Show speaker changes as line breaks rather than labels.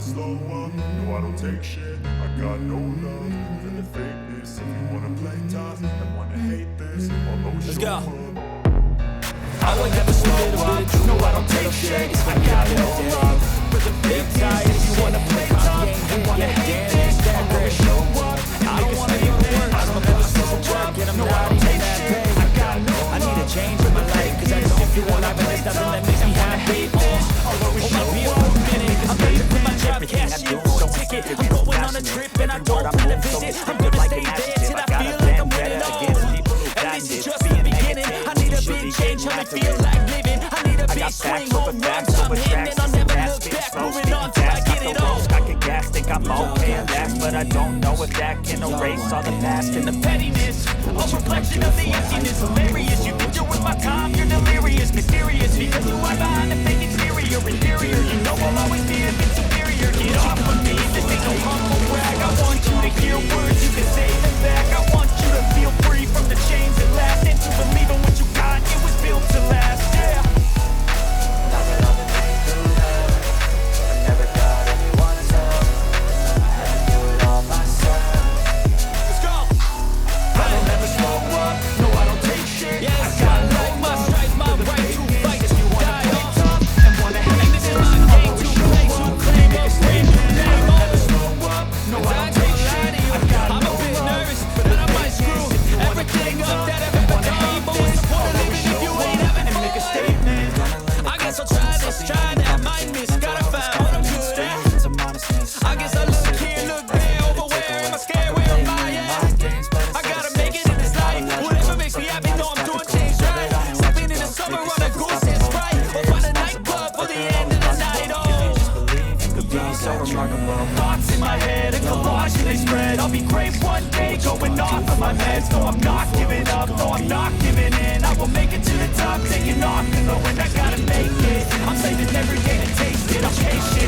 slow up, no I don't take shit. I got no love for the fakeness. If you wanna play tough and wanna hate this, I'll always show up.
I will never slow up, no I don't take shit. I got no love for the big guys. If you wanna play tough and wanna hate this, I'll always show up. I don't wanna be the worst, I don't never slow up, no I don't take shit. I need a change in my life, cause I don't feel alive and there's nothing that makes me happy. I'll always show up for a minute. I'm ready for my job, cashier for a ticket. I'm going on a trip and I don't plan to visit. I'm gonna stay there till I feel like I'm winning all. And this is just the beginning. I need a big change, how it feel like living. I need a big swing, home runs I'm hitting, and I'll never look back, moving on till I get it all.
I can gas, think I'm okay and that, but I don't know if that can erase all the past and the
pettiness, a reflection of the emptiness. Hilarious, you think you're with my time, you're delirious. Mysterious, because you are behind the fake exterior. Inferior, you know I'll always be a bit superior. Get off of me, this ain't no humble brag. I want you to hear words, you can say them back. I want you to feel free from the chains that last, and to believe in what you got, it was built to last, yeah. Thoughts in my head, a collage and they spread. I'll be great one day, going off of my meds. No, I'm not giving up, no, I'm not giving in. I will make it to the top, taking off, knowing I gotta make it. I'm saving every day to taste it, I'm patient.